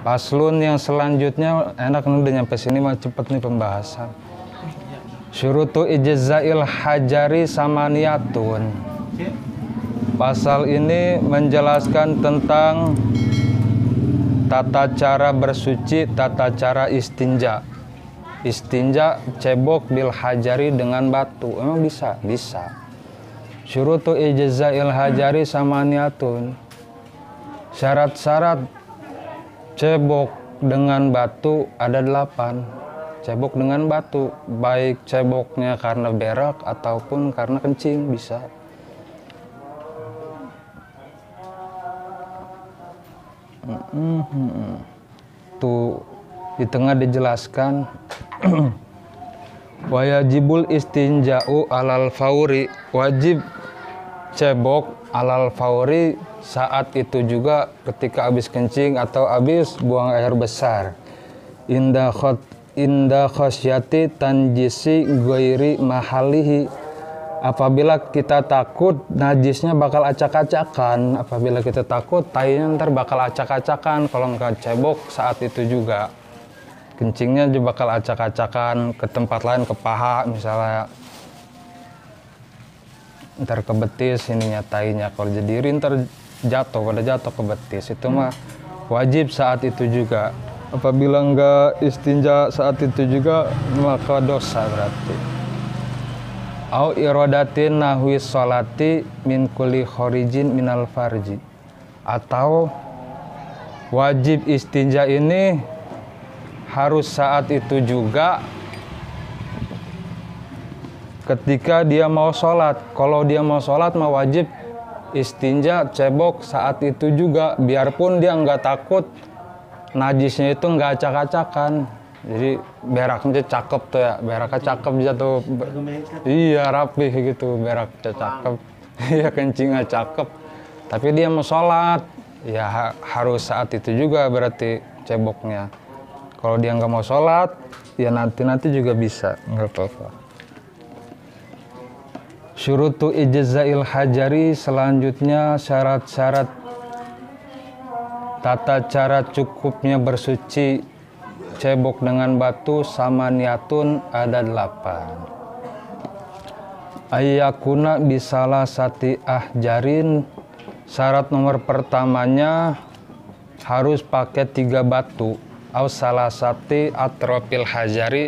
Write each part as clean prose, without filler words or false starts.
Paslon yang selanjutnya enak nih, udah nyampe sini mah cepet nih pembahasan. Syurutu ijzail hajari samaniyatun. Pasal ini menjelaskan tentang tata cara bersuci, tata cara istinja. Istinja cebok bil hajari dengan batu. Emang bisa? Bisa. Syurutu ijzail hajari samaniyatun. Syarat-syarat cebok dengan batu ada 8. Cebok dengan batu, baik ceboknya karena berak ataupun karena kencing bisa. Tuh di tengah dijelaskan wajibul istinja'u alal fauri, wajib cebok alal fauri saat itu juga ketika habis kencing atau habis buang air besar. Inda khosyati tanjisi ghairi mahalihi, apabila kita takut najisnya bakal acak-acakan, apabila kita takut tainya ntar bakal acak-acakan kalau nggak cebok saat itu juga. Kencingnya juga bakal acak-acakan ke tempat lain, ke paha misalnya, ntar ke betis ininya tainya, kalau jadi ntar pada jatuh ke betis, itu mah wajib saat itu juga. Apabila nggak istinja saat itu juga maka dosa berarti. Au iradatin nahwi sholati min kulli khorijin minal farji, atau wajib istinja ini harus saat itu juga ketika dia mau sholat. Kalau dia mau sholat mah wajib istinja cebok saat itu juga, biarpun dia nggak takut najisnya itu nggak acak-acakan. Jadi beraknya cakep tuh ya, beraknya cakep jatuh. Iya rapih gitu, beraknya cakep. Iya kencingnya cakep. Tapi dia mau sholat, ya harus saat itu juga berarti ceboknya. Kalau dia nggak mau sholat, ya nanti juga bisa, nggak apa-apa. Syurutu ijzail hajari, selanjutnya syarat-syarat tata cara cukupnya bersuci cebok dengan batu samaniyatun ada 8. Ayyakuna bisalah sati ahjarin, syarat nomor pertamanya harus pakai 3 batu. Au salah sati atrofil hajari,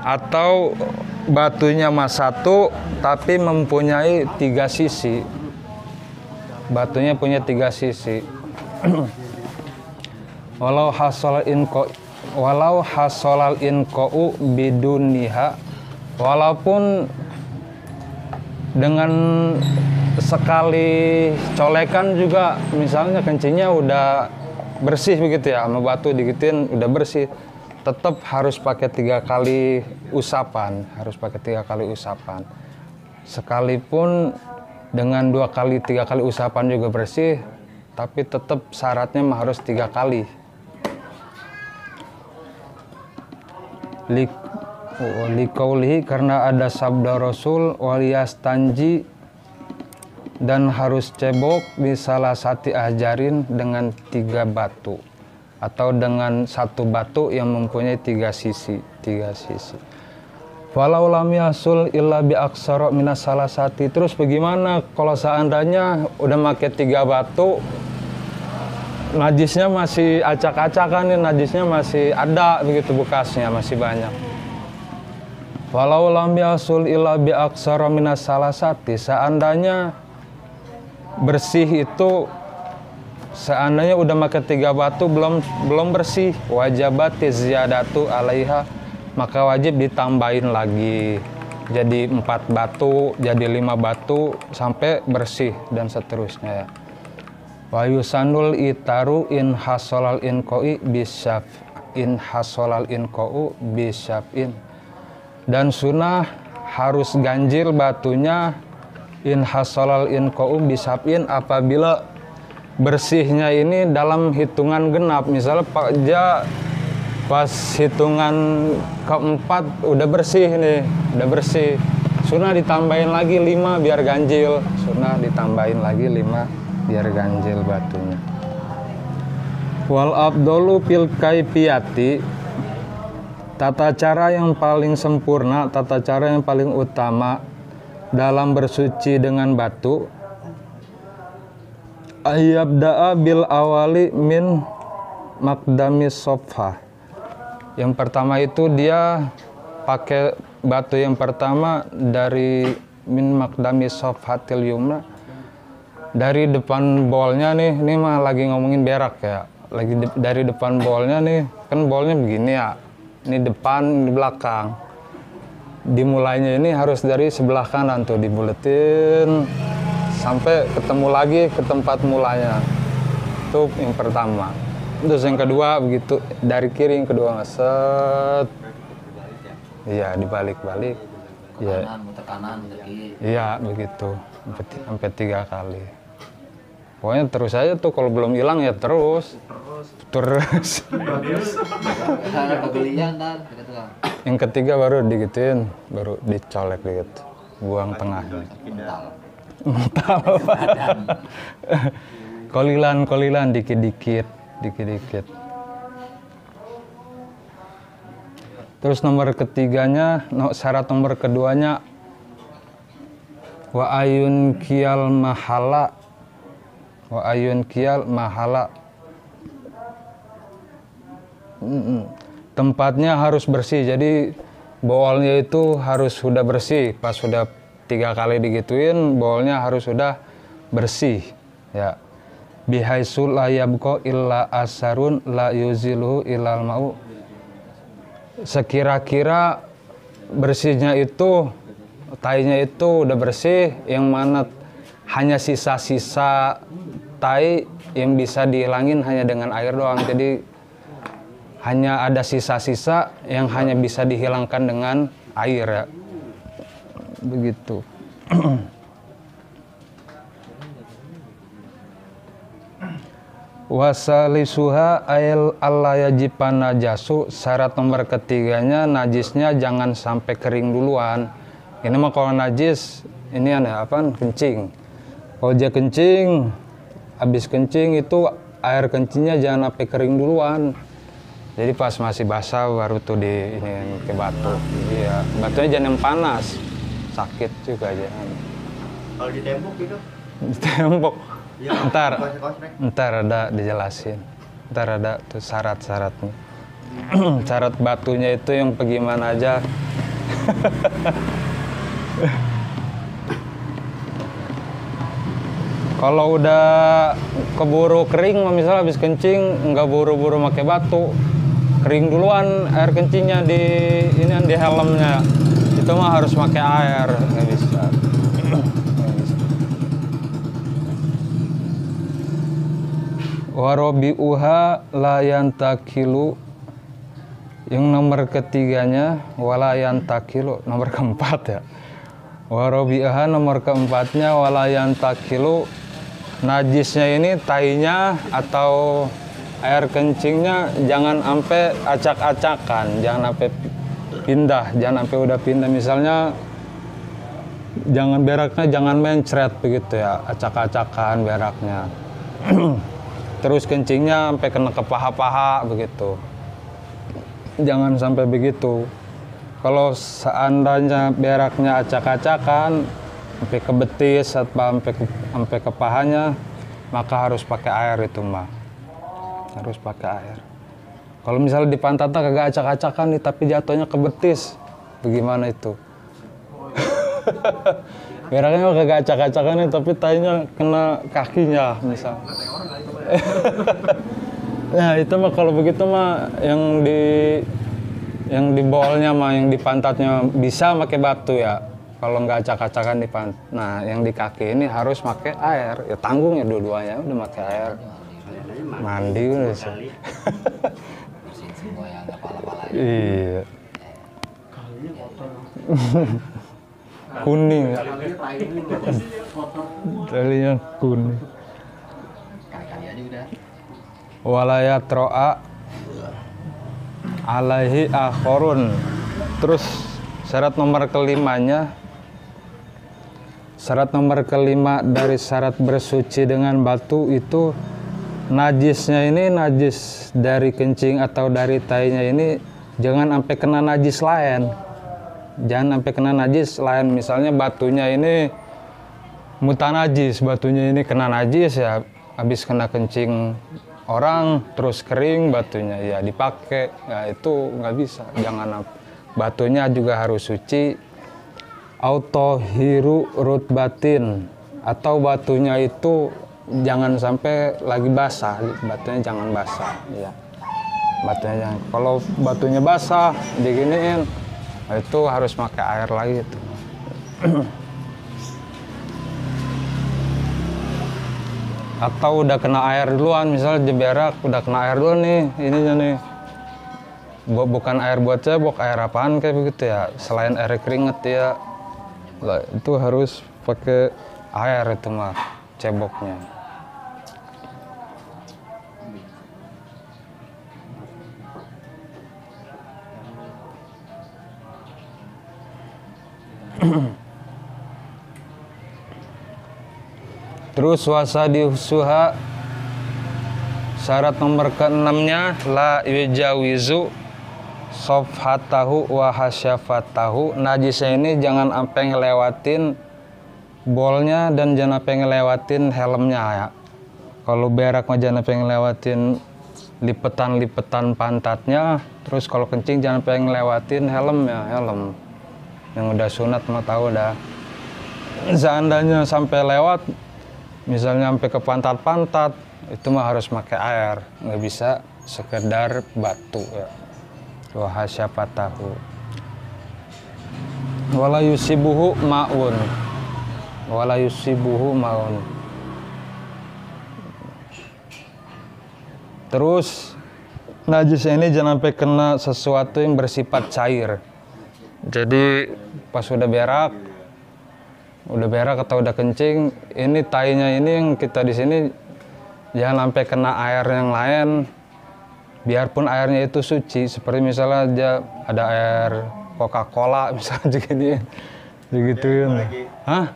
atau batunya mas 1 tapi mempunyai 3 sisi. Batunya punya 3 sisi. Walau hasolal inqa'u biduniha, walaupun dengan sekali colekan juga, misalnya kencingnya udah bersih begitu ya, sama batu digitin udah bersih, tetap harus pakai 3 kali usapan, sekalipun dengan 2 kali 3 kali usapan juga bersih, tapi tetap syaratnya harus 3 kali. Likaulihi, karena ada sabda Rasul, waliyastanji, dan harus cebok bisalah sati ahjarin dengan 3 batu, atau dengan 1 batu yang mempunyai 3 sisi. Walau lam yasul illa bi aksara minas salasati. Terus bagaimana kalau seandainya udah pakai 3 batu, najisnya masih acak-acakan nih, najisnya masih ada begitu, bekasnya masih banyak. Walau lam yasul illa bi aksara minas salasati, seandainya bersih itu, seandainya udah pakai 3 batu belum bersih, wajibati ziyadatu alaiha, maka wajib ditambahin lagi jadi 4 batu, jadi 5 batu sampai bersih dan seterusnya ya. Wa yusanul itaru in hasolal inqoi bisyaf, in hasolal inqou bisyafin, dan sunnah harus ganjil batunya in hasolal inqou bisyafin apabila bersihnya ini dalam hitungan genap. Misalnya pas hitungan keempat udah bersih nih, udah bersih, sunnah ditambahin lagi 5 biar ganjil, sunnah ditambahin lagi 5 biar ganjil batunya. Wal abdolu fil kaifiyati, tata cara yang paling sempurna, tata cara yang paling utama dalam bersuci dengan batu, ayyabda'a bil awali min maqdami sofha. Yang pertama itu dia pakai batu yang pertama dari min maqdami sofhatil yumna, dari depan bolnya nih. Ini mah lagi ngomongin berak ya, lagi dari depan bolnya nih, kan bolnya begini ya, ini depan, di belakang. Dimulainya ini harus dari sebelah kanan tuh, dibuletin sampai ketemu lagi ke tempat mulanya. Itu yang pertama. Terus yang kedua begitu, dari kiri, yang kedua ngeset. Iya, dibalik-balik. Iya. Muter kanan, muter kiri. Iya, begitu. Sampai 3 kali. Pokoknya terus aja tuh, kalau belum hilang ya terus. Kegelian dan gitu kan. Yang ketiga baru digituin, baru dicolek gitu. Buang tengahnya. Mental. Kolilan dikit-dikit. Terus nomor ketiganya, syarat nomor keduanya, wa ayun kiyal mahala. Tempatnya harus bersih, jadi bolnya itu harus sudah bersih. Pas sudah 3 kali digituin, bolnya harus sudah bersih ya. Bihaisul la yabqa illa asarun la yuziluhu ilal ma'u. Sekira-kira bersihnya itu, tainya itu udah bersih, yang mana hanya sisa-sisa tai yang bisa dihilangin hanya dengan air doang. Jadi hanya ada sisa-sisa yang hanya bisa dihilangkan dengan air ya. Begitu. Wasalisuha ail allayajipan najasu, syarat nomor ketiganya najisnya jangan sampai kering duluan. Ini mah kalau najis ini ada apa? Kencing. Kalau dia kencing, habis kencing itu air kencingnya jangan sampai kering duluan. Jadi pas masih basah baru tuh di ini ke batu. Iya, batunya jangan yang panas. Sakit juga jangan. Kalau di tembok gitu? Di tembok. Ya, Ntar ada dijelasin. Ntar ada tuh syarat-syaratnya. Syarat batunya itu yang bagaimana aja. Kalau udah keburu kering, misalnya habis kencing, nggak buru-buru pakai batu, kering duluan air kencingnya di ini di helmnya. Itu mah harus pakai air, nggak bisa. Warobiuha layan takilu, yang nomor ketiganya walayan takilu, nomor keempat ya. Warobiuha nomor keempatnya walayan takilu, najisnya ini tainya atau air kencingnya jangan sampai acak-acakan, jangan sampai pindah, jangan sampai udah pindah. Misalnya jangan beraknya jangan mencret begitu ya, acak-acakan beraknya. Terus kencingnya sampai kena ke paha-paha begitu. Jangan sampai begitu. Kalau seandainya beraknya acak-acakan sampai ke betis atau sampai ke pahanya, maka harus pakai air itu mah. Harus pakai air. Kalau misalnya di pantatnya kagak acak-acakan nih tapi jatuhnya ke betis, bagaimana itu? Beraknya kagak acak-acakan nih tapi tainya kena kakinya misal. Nah itu mah kalau begitu mah yang di bolnya mah, yang di pantatnya bisa pakai batu ya. Kalau nggak acak-acakan di pantat. Nah yang di kaki ini harus pakai air. Ya tanggung ya dua-duanya udah pakai air. Mandi udah sih. Bersihin semua yang nggak pala-pala. Iya. Kuning ya. Talinya kuning. Kali-kali aja udah. Walayat ro'a alaihi akhorun. Terus syarat nomor kelimanya, syarat nomor kelima dari syarat bersuci dengan batu itu najisnya ini najis dari kencing atau dari tainya ini jangan sampai kena najis lain. Jangan sampai kena najis lain. Misalnya batunya ini mutanajis, batunya ini kena najis ya, habis kena kencing orang terus kering batunya ya dipakai, ya itu nggak bisa. Jangan, batunya juga harus suci. Autohiru rutbatin, atau batunya itu jangan sampai lagi basah, batunya jangan basah ya. Batunya jangan, kalau batunya basah diginiin itu harus pakai air lagi itu. Atau udah kena air duluan, misalnya di berak udah kena air duluan nih, ininya nih bukan air buat cebok, air apaan kayak begitu ya, selain air keringet ya, lah, itu harus pakai air itu mah ceboknya. Terus wasadihusuha, syarat nomor ke-6-nya la yujawizu sofhatahu wa hasyafatahu. Najisnya ini jangan sampai ngelewatin bolnya dan jangan sampai ngelewatin helmnya ya. Kalau berak mah jangan sampai ngelewatin lipetan-lipetan pantatnya. Terus kalau kencing jangan sampai ngelewatin helmnya, helm. Yang udah sunat mah tahu dah. Seandainya sampai lewat, misalnya sampai ke pantat-pantat, itu mah harus pakai air, nggak bisa sekedar batu ya. Wa hasyafatahu. Wala yusibuhu ma'un. Wala yusibuhu ma'un. Terus najis ini jangan sampai kena sesuatu yang bersifat cair. Jadi pas udah berak atau udah kencing, ini tainya ini yang kita di sini jangan sampai kena air yang lain, biarpun airnya itu suci. Seperti misalnya dia ada air Coca-Cola misalnya digituin. Hah?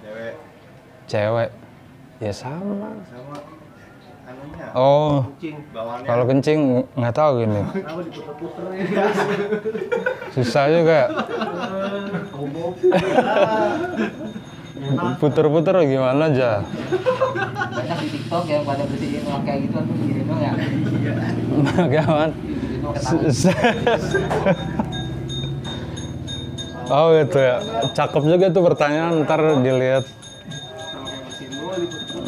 Cewek. Ya sama. Anunya. Oh. Kucing bawaannya. Kalau kencing nggak tahu gini. Kenapa diputer-puter ya? Susah juga. Puter-puter gimana aja. Banyak di TikTok yang pada bersihin uang kayak gitu tuh gini dong ya. Bagaimana? Oh gitu ya. Cakep juga tuh pertanyaan, ntar dilihat.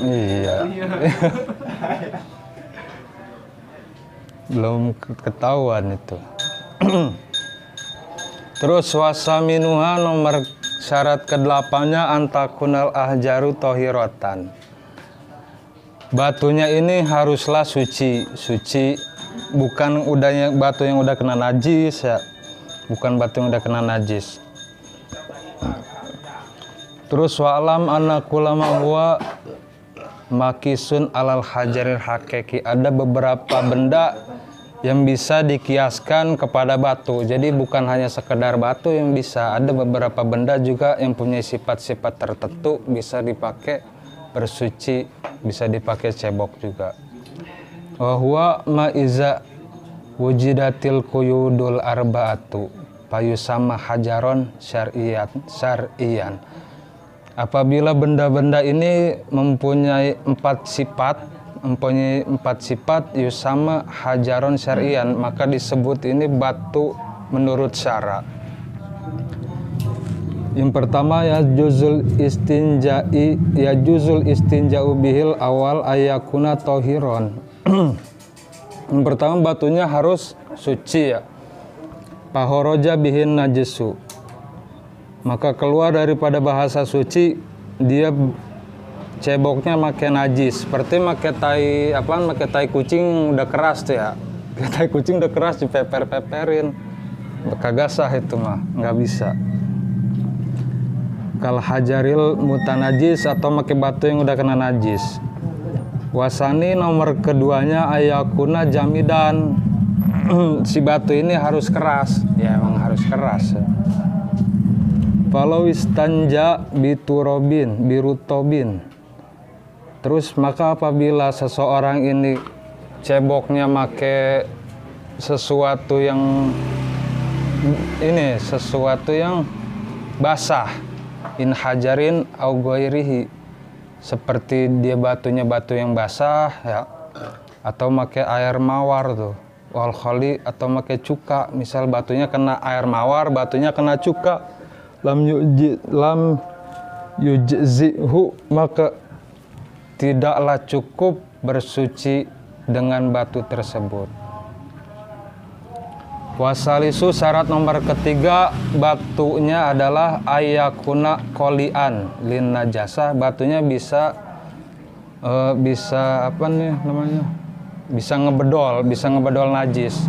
Iya. Belum ketahuan itu. Terus wasaminuha nomor syarat ke-8-nya antakunal ahjaru tohirotan. Batunya ini haruslah suci, bukan batu yang udah kena najis ya, bukan batu yang udah kena najis. Terus wa'lam anna kulama huwa makisun alal hajaril hakiki. Ada beberapa benda yang bisa dikiaskan kepada batu. Jadi bukan hanya sekedar batu yang bisa, ada beberapa benda juga yang punya sifat-sifat tertentu bisa dipakai bersuci, bisa dipakai cebok juga. Wa huwa ma iza wujidatil quyudul arba'atu payusama hajaron syar'iyan. Apabila benda-benda ini mempunyai empat sifat yusama hajaron syar'iyan, maka disebut ini batu menurut syara. Yang pertama ya juzul istinja'u bihil awal ayakuna tohiron. Yang pertama batunya harus suci ya. Pahoroja bihin najisu. Maka keluar daripada bahasa suci, dia ceboknya makai najis. Seperti makai tai kucing udah keras tuh ya. Tai kucing udah keras dipeper-peperin. Kagak sah itu mah, nggak bisa. Kal hajaril mutanajis atau makai batu yang udah kena najis. Wasani nomor keduanya ayakuna jamidan. Si batu ini harus keras. Ya emang harus keras ya. Falau istanja birutobin. Terus maka apabila seseorang ini ceboknya make sesuatu yang basah, in hajarin au ghairihi, seperti dia batunya batu yang basah ya, atau make air mawar tuh, wal khali, atau make cuka, misal batunya kena air mawar, batunya kena cuka, lam yujzihu, maka tidaklah cukup bersuci dengan batu tersebut. Wasalisu, syarat nomor ketiga, batunya adalah ayakuna kolian lin najasa, batunya bisa apa nih namanya, bisa ngebedol najis,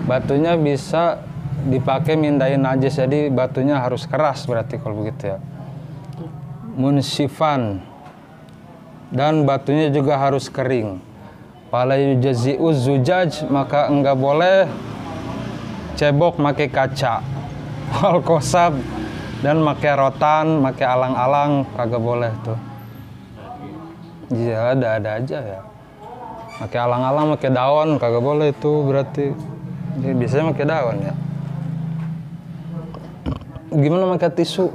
batunya bisa dipakai mindahin najis, jadi batunya harus keras berarti kalau begitu ya. Munsifan, dan batunya juga harus kering. Fala yujzi'u zujaj, maka enggak boleh cebok make kaca, wal kosab, dan make rotan, make alang-alang, kagak boleh tuh. Iya, ada aja ya. Make alang-alang, make daun, kagak boleh itu berarti. Jadi biasanya make daun ya. Gimana make tisu?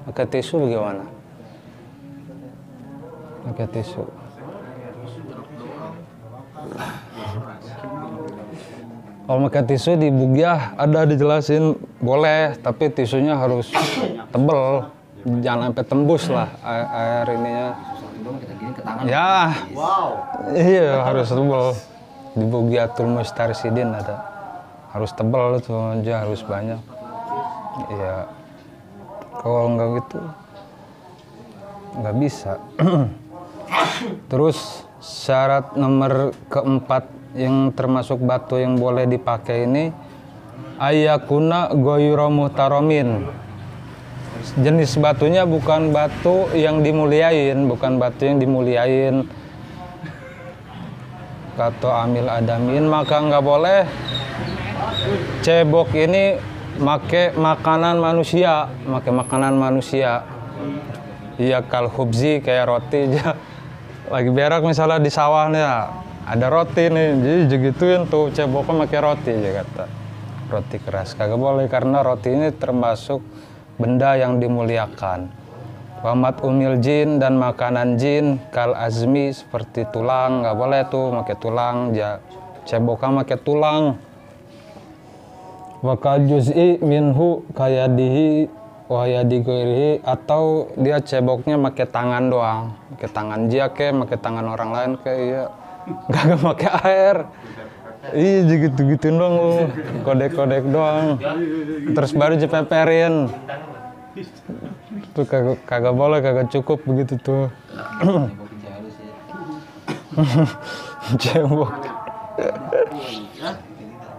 Make tisu bagaimana? Make tisu. Kalau pakai tisu di bugyah ada dijelasin boleh, tapi tisunya harus tebel, jangan sampai tembus lah air ininya. Ya, iya harus tebel. Di Bugyatul Mustarsidin ada, harus tebel itu aja, harus banyak. Iya, kalau nggak gitu nggak bisa. Terus syarat nomor keempat yang termasuk batu yang boleh dipakai ini, ayakuna goyro muhtaromin, jenis batunya bukan batu yang dimuliain, kata amil adamin, maka nggak boleh cebok ini make makanan manusia. Iya, kal hubzi, kayak roti aja. Lagi berak misalnya di sawah nih ya, ada roti nih, jadi gituin tuh ceboknya pakai roti aja, kata roti keras kagak boleh, karena roti ini termasuk benda yang dimuliakan. Wamat umil jin, dan makanan jin, kal azmi, seperti tulang, nggak boleh tuh pakai tulang, ceboknya pakai tulang. Wakal juz'i minhu kayadihi wayadi goirihi, atau dia ceboknya pakai tangan doang, pakai tangan dia pakai tangan orang lain kayak gak pakai air. Iya gitu-gitu doang lu, kodek-kodek doang, terus baru dipeperin. Tuh kagak boleh, kagak cukup begitu tuh. Cebok.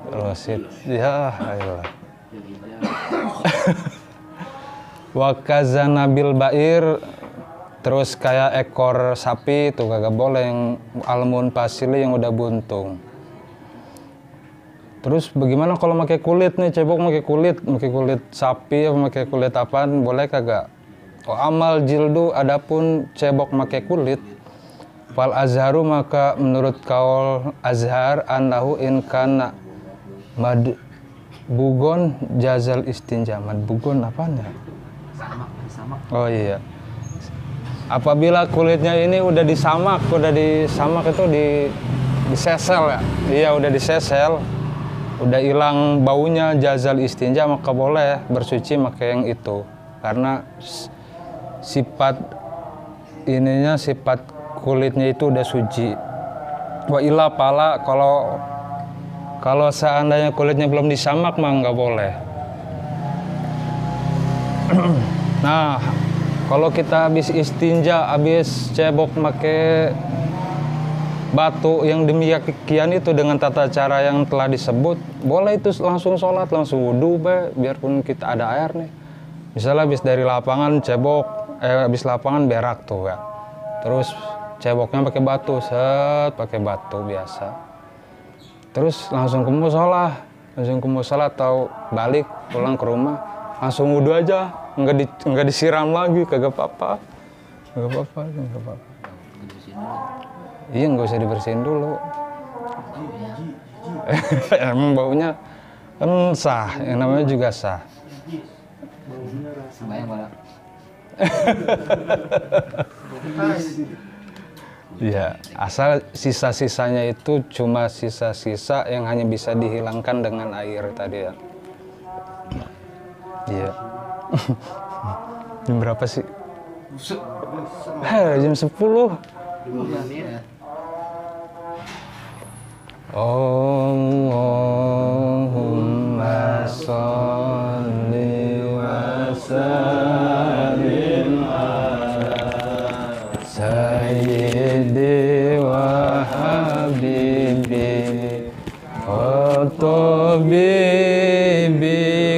Rosit, ya ayolah. Wakazanabil bair, terus kayak ekor sapi itu kagak boleh, yang almun pasili yang udah buntung. Terus bagaimana kalau pakai kulit nih, cebok pakai kulit sapi atau pakai kulit apaan, boleh kagak? Oh, amal jildu, adapun cebok pakai kulit, fal azharu, maka menurut kaul azhar, annahu in kana madbugon jazal istinja. Madbugon apaan ya? Oh iya, apabila kulitnya ini udah disamak itu disesel ya, iya udah disesel, udah hilang baunya, jazal istinja, maka boleh bersuci pakai yang itu, karena sifat kulitnya itu udah suci. Wa ila pala, kalau seandainya kulitnya belum disamak mah nggak boleh. Nah, kalau kita habis istinja, habis cebok pakai batu yang demikian itu dengan tata cara yang telah disebut, boleh itu langsung sholat, langsung wudhu, biarpun kita ada air nih. Misalnya habis dari lapangan habis lapangan berak tuh ya, terus ceboknya pakai batu biasa, terus langsung ke musola atau balik pulang ke rumah, langsung wudhu aja, nggak disiram lagi, kagak apa-apa. Iya, nggak usah dibersihin dulu. Emang baunya kan sah, yang namanya juga sah. Sembayang malah. Iya, asal sisa-sisanya itu cuma sisa-sisa yang hanya bisa dihilangkan dengan air tadi ya. Iya. Jam berapa sih? Jam 10. 2 menit. Allahumma sholli wa sallim ala sayyidi wa habibi wa tabibi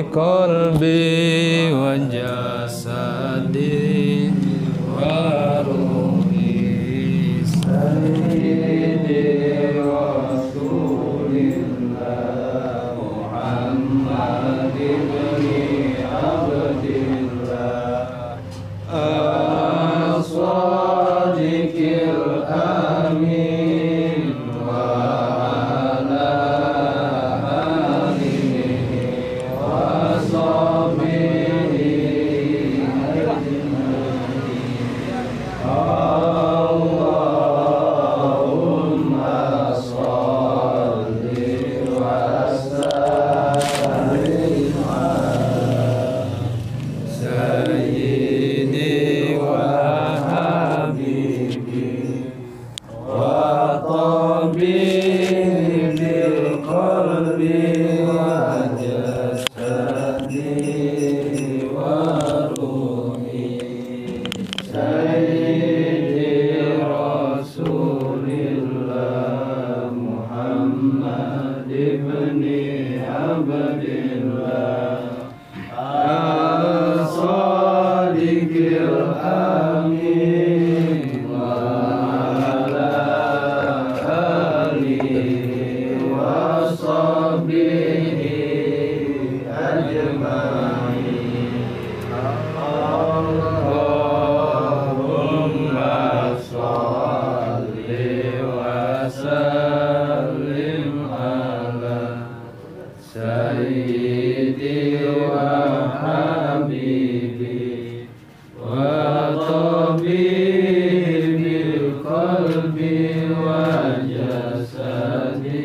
qalbi wa jasadi wa ruhi sayyidi Rasulillah Muhammad ibni Abdillah as-sadiqil amin wa ala alihi wa sahbihi Allahumma sholli wa sallim ala sayyidi wa habibi wa tabibil qalbi wa jasadi wa ruhi sayyidi Rasulillah Muhammad ibni Abdillah as-sadiqil amin wa ala alihi wa sahbihi ajma'in. Allahumma sholli wa sallim ala sayyidi wa habibi wa tabibil qalbi wa jasadi